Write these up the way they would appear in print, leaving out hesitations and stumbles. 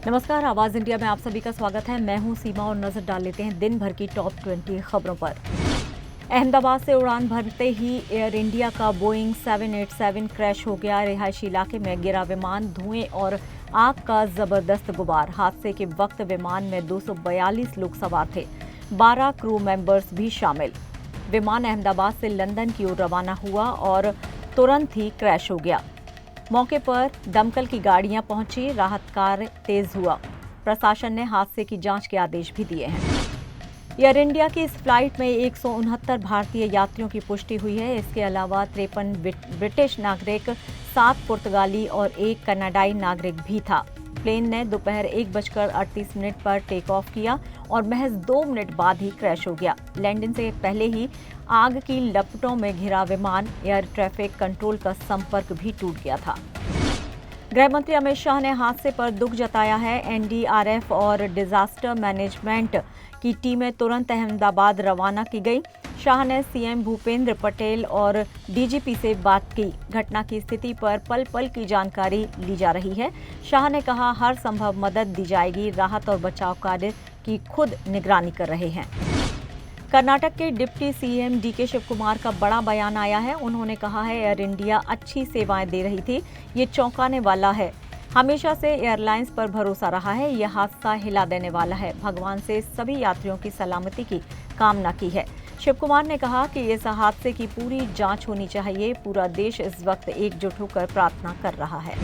नमस्कार, आवाज इंडिया में आप सभी का स्वागत है। मैं हूं सीमा और नजर डाल लेते हैं दिन भर की टॉप 20 खबरों पर। अहमदाबाद से उड़ान भरते ही एयर इंडिया का बोइंग 787 क्रैश हो गया। रिहायशी इलाके में गिरा विमान, धुएं और आग का जबरदस्त गुबार। हादसे के वक्त विमान में 242 लोग सवार थे, 12 क्रू मेंबर्स भी शामिल। विमान अहमदाबाद से लंदन की ओर रवाना हुआ और तुरंत ही क्रैश हो गया। मौके पर दमकल की गाड़ियां पहुंची, राहत कार्य तेज हुआ। प्रशासन ने हादसे की जांच के आदेश भी दिए हैं। एयर इंडिया की इस फ्लाइट में 169 भारतीय यात्रियों की पुष्टि हुई है। इसके अलावा 53 ब्रिटिश नागरिक, 7 पुर्तगाली और 1 कनाडाई नागरिक भी था। प्लेन ने दोपहर 1:38 पर टेक ऑफ किया और महज 2 मिनट बाद ही क्रैश हो गया। लैंडिंग से पहले ही आग की लपटों में घिरा विमान, एयर ट्रैफिक कंट्रोल का संपर्क भी टूट गया था। गृह मंत्री अमित शाह ने हादसे पर दुख जताया है। एनडीआरएफ और डिजास्टर मैनेजमेंट की टीमें तुरंत अहमदाबाद रवाना की गई। शाह ने सीएम भूपेंद्र पटेल और डीजीपी से बात की। घटना की स्थिति पर पल पल की जानकारी ली जा रही है। शाह ने कहा, हर संभव मदद दी जाएगी। राहत और बचाव कार्य की खुद निगरानी कर रहे हैं। कर्नाटक के डिप्टी सीएम डीके शिवकुमार का बड़ा बयान आया है। उन्होंने कहा है, एयर इंडिया अच्छी सेवाएं दे रही थी, ये चौंकाने वाला है। हमेशा से एयरलाइंस पर भरोसा रहा है, यह हादसा हिला देने वाला है। भगवान से सभी यात्रियों की सलामती की कामना की है। शिवकुमार ने कहा कि इस हादसे की पूरी जांच होनी चाहिए। पूरा देश इस वक्त एकजुट होकर प्रार्थना कर रहा है।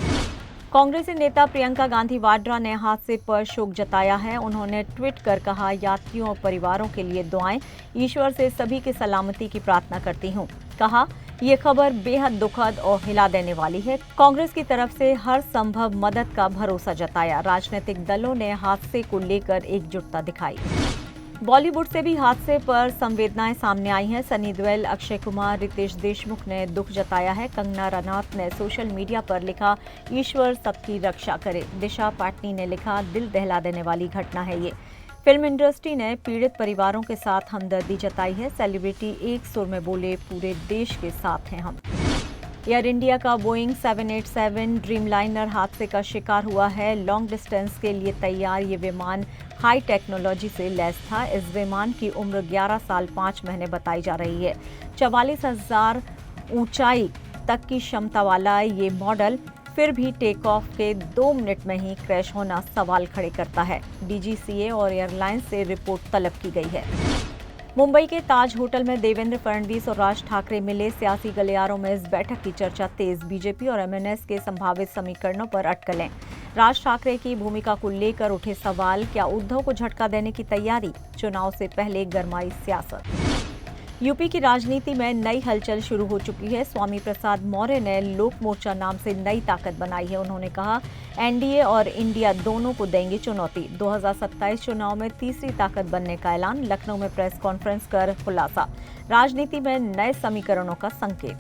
कांग्रेसी नेता प्रियंका गांधी वाड्रा ने हादसे पर शोक जताया है। उन्होंने ट्वीट कर कहा, यात्रियों और परिवारों के लिए दुआएं, ईश्वर से सभी की सलामती की प्रार्थना करती हूं। कहा, ये खबर बेहद दुखद और हिला देने वाली है। कांग्रेस की तरफ से हर संभव मदद का भरोसा जताया। राजनीतिक दलों ने हादसे को लेकर एकजुटता दिखाई। बॉलीवुड से भी हादसे पर संवेदनाएं सामने आई हैं। सनी देओल, अक्षय कुमार, रितेश देशमुख ने दुख जताया है। कंगना रनौत ने सोशल मीडिया पर लिखा, ईश्वर सबकी रक्षा करे। दिशा पाटनी ने लिखा, दिल दहला देने वाली घटना है ये। फिल्म इंडस्ट्री ने पीड़ित परिवारों के साथ हमदर्दी जताई है। सेलिब्रिटी एक सुर में बोले, पूरे देश के साथ हैं हम। एयर इंडिया का बोइंग 787 ड्रीमलाइनर हादसे का शिकार हुआ है। लॉन्ग डिस्टेंस के लिए तैयार ये विमान हाई टेक्नोलॉजी से लैस था। इस विमान की उम्र 11 साल 5 महीने बताई जा रही है। 44,000 ऊंचाई तक की क्षमता वाला ये मॉडल फिर भी टेक ऑफ के 2 मिनट में ही क्रैश होना सवाल खड़े करता है। डीजीसीए और एयरलाइंस से रिपोर्ट तलब की गई है। मुंबई के ताज होटल में देवेंद्र फडणवीस और राज ठाकरे मिले। सियासी गलियारों में इस बैठक की चर्चा तेज। बीजेपी और एमएनएस के संभावित समीकरणों पर अटकलें। राज ठाकरे की भूमिका को लेकर उठे सवाल, क्या उद्धव को झटका देने की तैयारी? चुनाव से पहले गरमाई सियासत। यूपी की राजनीति में नई हलचल शुरू हो चुकी है। स्वामी प्रसाद मौर्य ने लोक मोर्चा नाम से नई ताकत बनाई है। उन्होंने कहा, एनडीए और इंडिया दोनों को देंगे चुनौती। 2027 चुनाव में तीसरी ताकत बनने का ऐलान। लखनऊ में प्रेस कॉन्फ्रेंस कर खुलासा। राजनीति में नए समीकरणों का संकेत।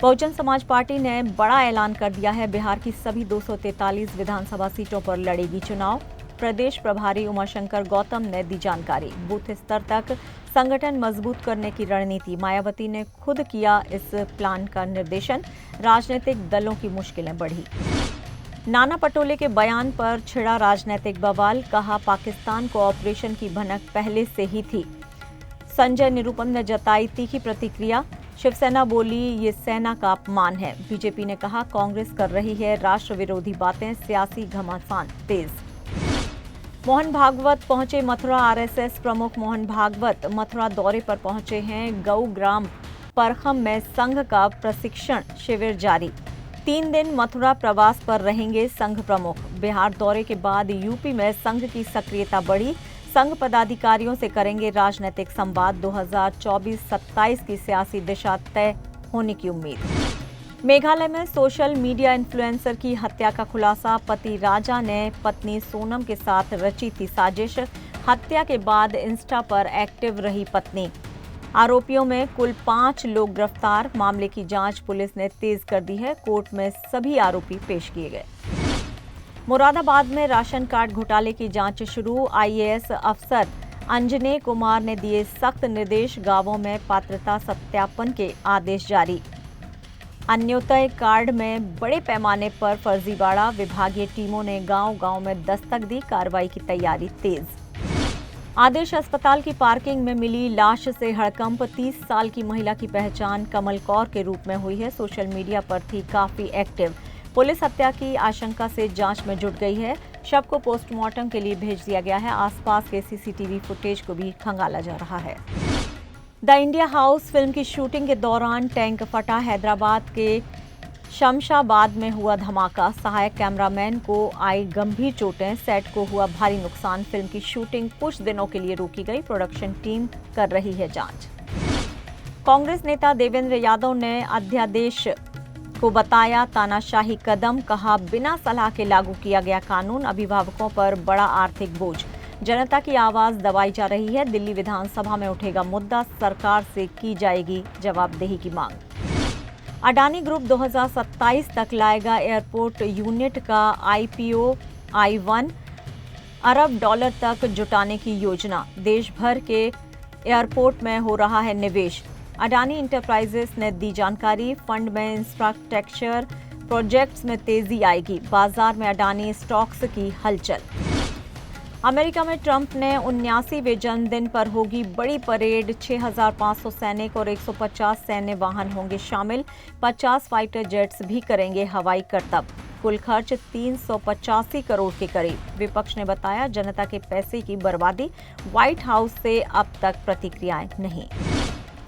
बहुजन समाज पार्टी ने बड़ा ऐलान कर दिया है। बिहार की सभी 243 विधानसभा सीटों पर लड़ेगी चुनाव। प्रदेश प्रभारी उमाशंकर गौतम ने दी जानकारी। बूथ स्तर तक संगठन मजबूत करने की रणनीति। मायावती ने खुद किया इस प्लान का निर्देशन। राजनीतिक दलों की मुश्किलें बढ़ी। नाना पटोले के बयान पर छिड़ा राजनीतिक बवाल। कहा, पाकिस्तान को ऑपरेशन की भनक पहले से ही थी। संजय निरुपम ने जताई तीखी प्रतिक्रिया। शिवसेना बोली, ये सेना का अपमान है। बीजेपी ने कहा, कांग्रेस कर रही है राष्ट्र विरोधी बातें। सियासी घमासान तेज। मोहन भागवत पहुंचे मथुरा। आरएसएस प्रमुख मोहन भागवत मथुरा दौरे पर पहुंचे हैं। गऊ ग्राम परखम में संघ का प्रशिक्षण शिविर जारी। 3 दिन मथुरा प्रवास पर रहेंगे संघ प्रमुख। बिहार दौरे के बाद यूपी में संघ की सक्रियता बढ़ी। संघ पदाधिकारियों से करेंगे राजनीतिक संवाद। 2024-27 की सियासी दिशा तय होने की उम्मीद। मेघालय में सोशल मीडिया इन्फ्लुएंसर की हत्या का खुलासा। पति राजा ने पत्नी सोनम के साथ रची थी साजिश। हत्या के बाद इंस्टा पर एक्टिव रही पत्नी। आरोपियों में कुल 5 लोग गिरफ्तार। मामले की जांच पुलिस ने तेज कर दी है। कोर्ट में सभी आरोपी पेश किए गए। मुरादाबाद में राशन कार्ड घोटाले की जांच शुरू। आईएएस अफसर अंजनेय कुमार ने दिए सख्त निर्देश। गांवों में पात्रता सत्यापन के आदेश जारी। अन्योदय कार्ड में बड़े पैमाने पर फर्जीवाड़ा, विभागीय टीमों ने गांव-गांव में दस्तक दी, कार्रवाई की तैयारी तेज। आदेश अस्पताल की पार्किंग में मिली लाश से हड़कंप, 30 साल की महिला की पहचान कमल कौर के रूप में हुई है। सोशल मीडिया पर थी काफी एक्टिव। पुलिस हत्या की आशंका से जांच में जुट गई है। शव को पोस्टमार्टम के लिए भेज दिया गया है। आसपास के सीसीटीवी फुटेज को भी खंगाला जा रहा है। द इंडिया हाउस फिल्म की शूटिंग के दौरान टैंक फटा, हैदराबाद के शमशाबाद में हुआ धमाका, सहायक कैमरामैन को आई गंभीर चोटें, सेट को हुआ भारी नुकसान। फिल्म की शूटिंग कुछ दिनों के लिए रोकी गई, प्रोडक्शन टीम कर रही है जांच। कांग्रेस नेता देवेंद्र यादव ने अध्यादेश को बताया तानाशाही कदम, कहा बिना सलाह के लागू किया गया कानून अभिभावकों पर बड़ा आर्थिक बोझ। जनता की आवाज दबाई जा रही है, दिल्ली विधानसभा में उठेगा मुद्दा, सरकार से की जाएगी जवाबदेही की मांग। अडानी ग्रुप 2027 तक लाएगा एयरपोर्ट यूनिट का IPO, $1 अरब तक जुटाने की योजना। देश भर के एयरपोर्ट में हो रहा है निवेश। अडानी इंटरप्राइजेस ने दी जानकारी, फंड में इंफ्रास्ट्रक्चर प्रोजेक्ट्स में तेजी आएगी। बाजार में अडानी स्टॉक्स की हलचल। अमेरिका में ट्रंप ने 79वें जन्मदिन पर होगी बड़ी परेड, 6,500 सैनिक और 150 सैन्य वाहन होंगे शामिल। 50 फाइटर जेट्स भी करेंगे हवाई करतब। कुल खर्च 385 करोड़ के करीब। विपक्ष ने बताया जनता के पैसे की बर्बादी, व्हाइट हाउस से अब तक प्रतिक्रियाएं नहीं।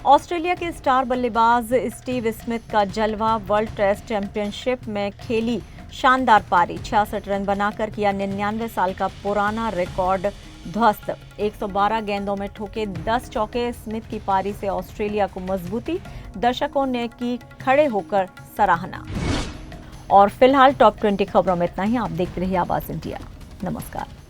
ऑस्ट्रेलिया के स्टार बल्लेबाज स्टीव स्मिथ का जलवा, वर्ल्ड टेस्ट चैंपियनशिप में खेली शानदार पारी, 66 रन बनाकर किया 99 साल का पुराना रिकॉर्ड ध्वस्त। 112 गेंदों में ठोके 10 चौके। स्मिथ की पारी से ऑस्ट्रेलिया को मजबूती, दर्शकों ने की खड़े होकर सराहना। और फिलहाल टॉप 20 खबरों में इतना ही। आप देखते रहिए आवाज इंडिया। नमस्कार।